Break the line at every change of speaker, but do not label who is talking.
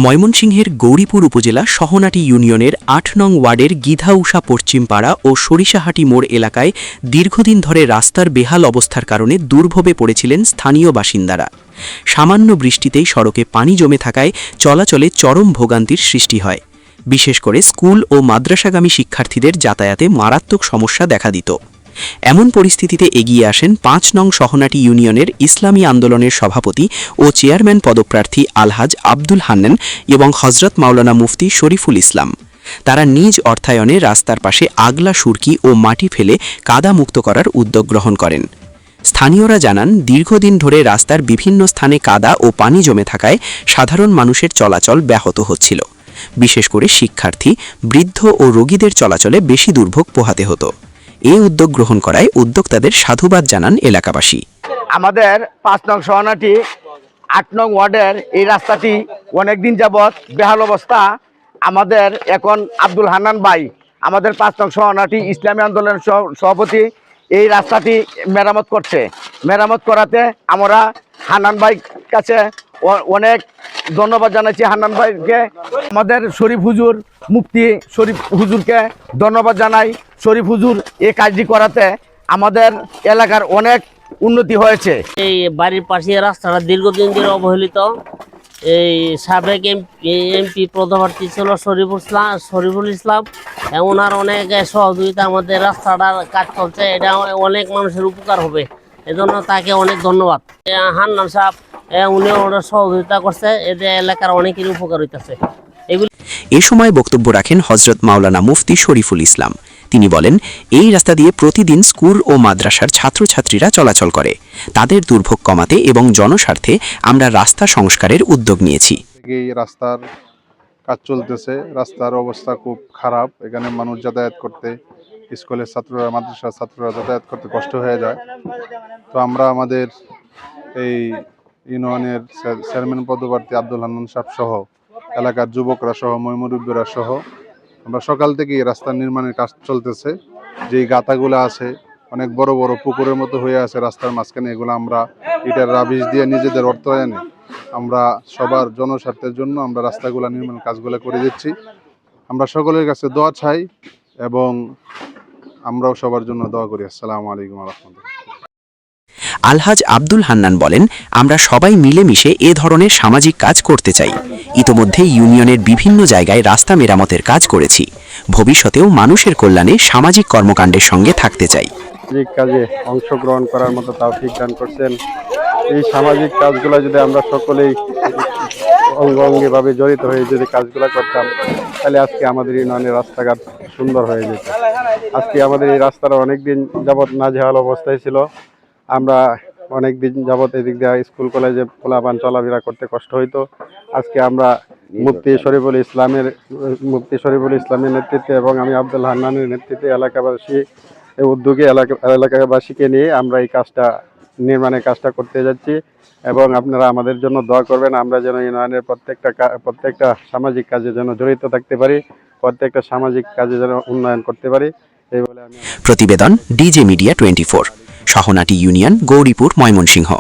ময়মনসিংহের গৌরীপুর উপজেলা সহনাটি ইউনিয়নের ৮ নং ওয়ার্ডের গিধাউষা পশ্চিমপাড়া ও সরিষাহাটি মোড় এলাকায় দীর্ঘদিন ধরে রাস্তার বেহাল অবস্থার কারণে দুর্ভোগে পড়েছিলেন স্থানীয় বাসিন্দারা। সামান্য বৃষ্টিতেই সড়কে পানি জমে থাকায় চলাচলে চরম ভোগান্তির সৃষ্টি হয়। বিশেষ করে স্কুল ও মাদ্রাসাগামী শিক্ষার্থীদের যাতায়াতে মারাত্মক সমস্যা দেখা দিত। এমন পরিস্থিতিতে এগিয়ে আসেন ৫ নং সহনাটি ইউনিয়নের ইসলামী আন্দোলনের সভাপতি ও চেয়ারম্যান পদপ্রার্থী আলহাজ আব্দুল হান্নান এবং হজরত মাওলানা মুফতি শরীফুল ইসলাম। তারা নিজ অর্থায়নে রাস্তার পাশে আগলা সুরকি ও মাটি ফেলে কাদা মুক্ত করার উদ্যোগ গ্রহণ করেন। স্থানীয়রা জানান, দীর্ঘদিন ধরে রাস্তার বিভিন্ন স্থানে কাদা ও পানি জমে থাকায় সাধারণ মানুষের চলাচল ব্যাহত হচ্ছিল। বিশেষ করে শিক্ষার্থী, বৃদ্ধ ও রোগীদের চলাচলে বেশি দুর্ভোগ পোহাতে হতো। এই উদ্যোগ গ্রহণ করায় উদ্যোক্তাদের সাধুবাদ জানান এলাকাবাসী।
আমাদের ৫ নং সহনাটি ৮ নং ওয়ার্ডের এই রাস্তাটি অনেকদিন যাবৎ বেহাল অবস্থা। আমাদের এখন আব্দুল হান্নান ভাই, আমাদের ৫ নং সহনাটি ইসলামী আন্দোলনের সভাপতি, এই রাস্তাটি মেরামত করছে। মেরামত করাতে আমরা হান্নান ভাই কাছে অনেক ধন্যবাদ জানাচ্ছি। হান্নান ভাইকে, আমাদের শরীফ হুজুর, মুফতি শরীফ হুজুরকে ধন্যবাদ জানাই। শরীফ হুজুর এই কাজটি করাতে আমাদের এলাকার অনেক উন্নতি হয়েছে।
এই বাড়ির পাশে রাস্তাটা দীর্ঘদিন ধরে অবহেলিত। এই সাবেক এমপি পদপ্রার্থী ছিল শরীফুল ইসলাম, এমন আর অনেক সহযোগিতা আমাদের রাস্তাটার কাজ চলছে। এটা অনেক মানুষের উপকার হবে, এজন্য তাকে অনেক ধন্যবাদ। হান্নান সাহেব উনি ওরা সহযোগিতা করছে, এদের এলাকার অনেকেরই উপকার হইতেছে।
এ সময় বক্তব্য রাখেন হজরত মাওলানা মুফতি শরীফুল ইসলাম। তিনি বলেন, এই রাস্তা দিয়ে প্রতিদিন স্কুল ও মাদ্রাসার ছাত্রছাত্রীরা চলাচল করে। তাদের দুর্ভোগ কমাতে এবং জনস্বার্থে আমরা রাস্তা সংস্কারের উদ্যোগ নিয়েছি।
এই রাস্তার কাজ চলতেছে, রাস্তার অবস্থা খুব খারাপ। এখানে মানুষ যাতায়াত করতে, স্কুলের ছাত্ররা, মাদ্রাসার ছাত্ররা যাতায়াত করতে কষ্ট হয়ে যায়। তো আমরা আমাদের এই ইউনিয়নের চেয়ারম্যান পদপ্রার্থী আব্দুল হান্নান সাহেব সহ এলাকার যুবকরা সহ ময়মুরব্বীরা সহ আমরা সকাল থেকে এই রাস্তা নির্মাণের কাজ চলতেছে। যেই গাতাগুলো আছে অনেক বড় বড় পুকুরের মতো হয়ে আছে রাস্তার মাঝখানে, এগুলো আমরা ইটার রাবিশ দিয়ে নিজেদের অর্থায়নে আমরা সবার জনস্বার্থের জন্য আমরা রাস্তাগুলো নির্মাণ কাজগুলো করে দিচ্ছি। আমরা সকলের কাছে দোয়া চাই এবং আমরাও সবার জন্য দোয়া করি। আসসালামু আলাইকুম ওয়া রাহমাতুল্লাহ।
আলহাজ আব্দুল হান্নান বলেন, আমরা সবাই মিলেমিশে এ ধরনের সামাজিক কাজ করতে চাই। ইতোমধ্যে ইউনিয়নের বিভিন্ন জায়গায় রাস্তা মেরামতের কাজ করেছি। ভবিষ্যতেও মানুষের কল্যাণে সামাজিক কর্মকাণ্ডের সঙ্গে থাকতে চাই।
সামাজিক কাজে অংশগ্রহণ করার মতো তৌফিক দান করছেন। এই সামাজিক কাজগুলো যদি আমরা সকলেই অঙ্গভঙ্গিভাবে জড়িত হয়ে যদি কাজগুলো করতাম, তাহলে আজকে আমাদের ইউনিয়নের রাস্তাঘাট সুন্দর হয়ে যেত। আজকে আমাদের এই রাস্তাটা অনেকদিন যাবৎ নাজেহাল অবস্থায় ছিল। আমরা অনেক দিন যাবৎ এদিক দিয়ে স্কুল কলেজে পোলাপান চলাফেরা করতে কষ্ট হইতো। আজকে আমরা মুফতি শরীফুল ইসলামের নেতৃত্বে এবং আমি আব্দুল হান্নানের নেতৃত্বে এলাকাবাসী উদ্যোগে এলাকাবাসীকে নিয়ে আমরা এই কাজটা নির্মাণের কাজটা করতে যাচ্ছি এবং আপনারা আমাদের জন্য দোয়া করবেন। আমরা যেন ইউনিয়নের প্রত্যেকটা সামাজিক কাজে যেন জড়িত থাকতে পারি, প্রত্যেকটা সামাজিক কাজে যেন উন্নয়ন করতে পারি, এই বলে আমি।
প্রতিবেদন DJ media 24, Sahanati union, Gauripur, Mymensingh.